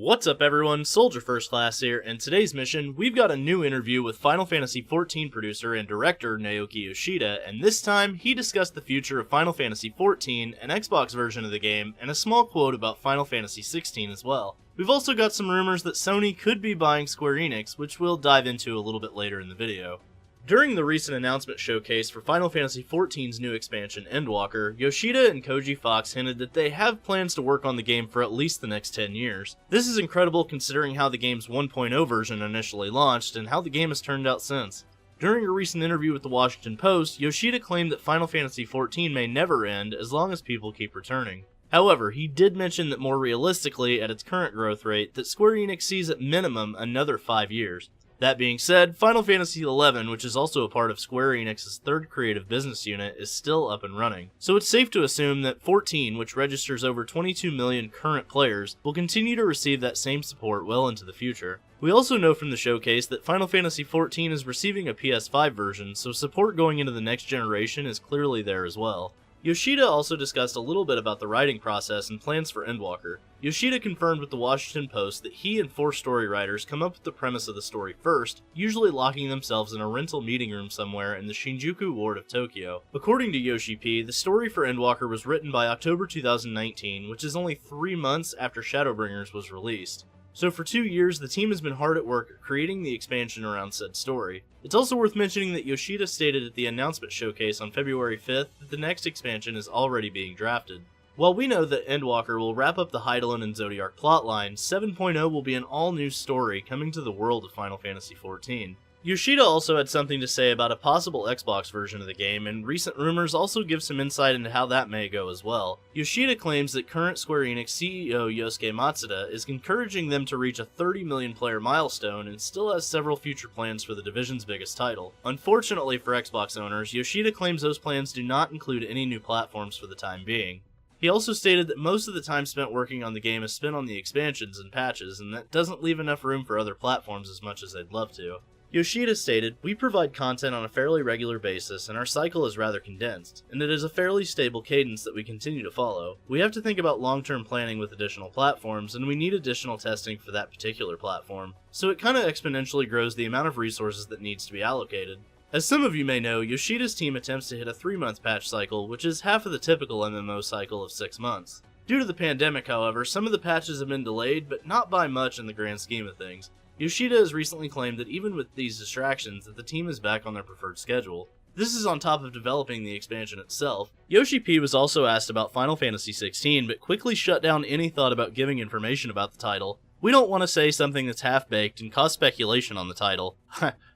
What's up everyone, Soldier First Class here, and today's mission, we've got a new interview with Final Fantasy XIV producer and director Naoki Yoshida, and this time, he discussed the future of Final Fantasy XIV, an Xbox version of the game, and a small quote about Final Fantasy XVI as well. We've also got some rumors that Sony could be buying Square Enix, which we'll dive into a little bit later in the video. During the recent announcement showcase for Final Fantasy XIV's new expansion, Endwalker, Yoshida and Koji Fox hinted that they have plans to work on the game for at least the next 10 years. This is incredible considering how the game's 1.0 version initially launched and how the game has turned out since. During a recent interview with the Washington Post, Yoshida claimed that Final Fantasy XIV may never end as long as people keep returning. However, he did mention that more realistically, at its current growth rate, that Square Enix sees at minimum another 5 years. That being said, Final Fantasy XI, which is also a part of Square Enix's third creative business unit, is still up and running. So it's safe to assume that 14, which registers over 22 million current players, will continue to receive that same support well into the future. We also know from the showcase that Final Fantasy XIV is receiving a PS5 version, so support going into the next generation is clearly there as well. Yoshida also discussed a little bit about the writing process and plans for Endwalker. Yoshida confirmed with the Washington Post that he and 4 story writers come up with the premise of the story first, usually locking themselves in a rental meeting room somewhere in the Shinjuku ward of Tokyo. According to Yoshi P, the story for Endwalker was written by October 2019, which is only 3 months after Shadowbringers was released. So for 2 years, the team has been hard at work creating the expansion around said story. It's also worth mentioning that Yoshida stated at the announcement showcase on February 5th that the next expansion is already being drafted. While we know that Endwalker will wrap up the Hydaelyn and Zodiac plotline, 7.0 will be an all-new story coming to the world of Final Fantasy XIV. Yoshida also had something to say about a possible Xbox version of the game, and recent rumors also give some insight into how that may go as well. Yoshida claims that current Square Enix CEO Yosuke Matsuda is encouraging them to reach a 30 million player milestone and still has several future plans for the division's biggest title. Unfortunately for Xbox owners, Yoshida claims those plans do not include any new platforms for the time being. He also stated that most of the time spent working on the game is spent on the expansions and patches, and that doesn't leave enough room for other platforms as much as they'd love to. Yoshida stated, "We provide content on a fairly regular basis, and our cycle is rather condensed, and it is a fairly stable cadence that we continue to follow. We have to think about long-term planning with additional platforms, and we need additional testing for that particular platform, so it kinda exponentially grows the amount of resources that needs to be allocated." As some of you may know, Yoshida's team attempts to hit a 3-month patch cycle, which is half of the typical MMO cycle of 6 months. Due to the pandemic, however, some of the patches have been delayed, but not by much in the grand scheme of things. Yoshida has recently claimed that even with these distractions, that the team is back on their preferred schedule. This is on top of developing the expansion itself. Yoshi P was also asked about Final Fantasy XVI, but quickly shut down any thought about giving information about the title. "We don't want to say something that's half-baked and cause speculation on the title."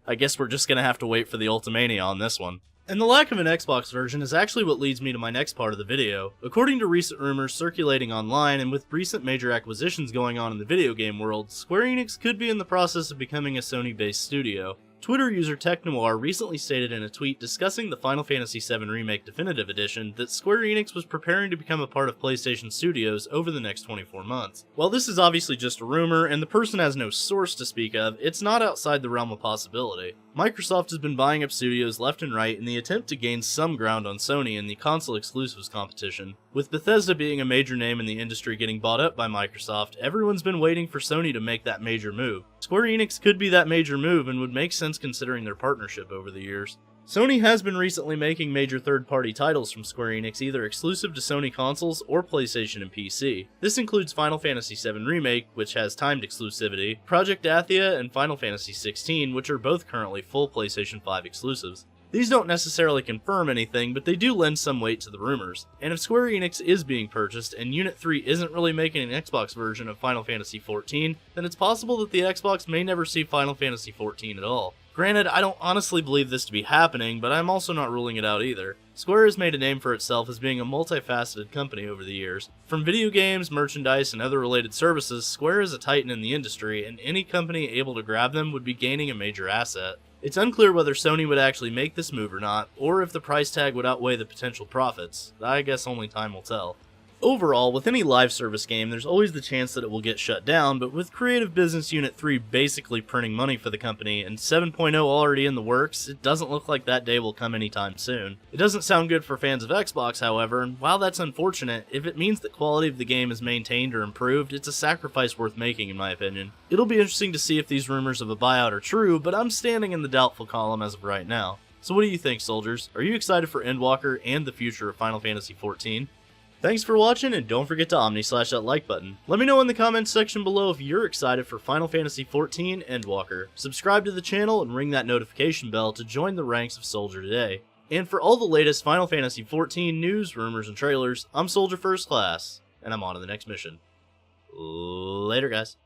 I guess we're just gonna have to wait for the Ultimania on this one. And the lack of an Xbox version is actually what leads me to my next part of the video. According to recent rumors circulating online, and with recent major acquisitions going on in the video game world, Square Enix could be in the process of becoming a Sony-based studio. Twitter user TechNoir recently stated in a tweet discussing the Final Fantasy VII Remake Definitive Edition that Square Enix was preparing to become a part of PlayStation Studios over the next 24 months. While this is obviously just a rumor, and the person has no source to speak of, it's not outside the realm of possibility. Microsoft has been buying up studios left and right in the attempt to gain some ground on Sony in the console exclusives competition. With Bethesda being a major name in the industry getting bought up by Microsoft, everyone's been waiting for Sony to make that major move. Square Enix could be that major move and would make sense considering their partnership over the years. Sony has been recently making major third-party titles from Square Enix either exclusive to Sony consoles or PlayStation and PC. This includes Final Fantasy VII Remake, which has timed exclusivity, Project Athia, and Final Fantasy XVI, which are both currently full PlayStation 5 exclusives. These don't necessarily confirm anything, but they do lend some weight to the rumors. And if Square Enix is being purchased, and Unit 3 isn't really making an Xbox version of Final Fantasy XIV, then it's possible that the Xbox may never see Final Fantasy XIV at all. Granted, I don't honestly believe this to be happening, but I'm also not ruling it out either. Square has made a name for itself as being a multifaceted company over the years. From video games, merchandise, and other related services, Square is a titan in the industry, and any company able to grab them would be gaining a major asset. It's unclear whether Sony would actually make this move or not, or if the price tag would outweigh the potential profits. I guess only time will tell. Overall, with any live service game, there's always the chance that it will get shut down, but with Creative Business Unit 3 basically printing money for the company and 7.0 already in the works, it doesn't look like that day will come anytime soon. It doesn't sound good for fans of Xbox, however, and while that's unfortunate, if it means that quality of the game is maintained or improved, it's a sacrifice worth making in my opinion. It'll be interesting to see if these rumors of a buyout are true, but I'm standing in the doubtful column as of right now. So what do you think, soldiers? Are you excited for Endwalker and the future of Final Fantasy XIV? Thanks for watching, and don't forget to omni-slash that like button. Let me know in the comments section below if you're excited for Final Fantasy XIV Endwalker. Subscribe to the channel and ring that notification bell to join the ranks of Soldier today. And for all the latest Final Fantasy XIV news, rumors, and trailers, I'm Soldier First Class, and I'm on to the next mission. Later, guys.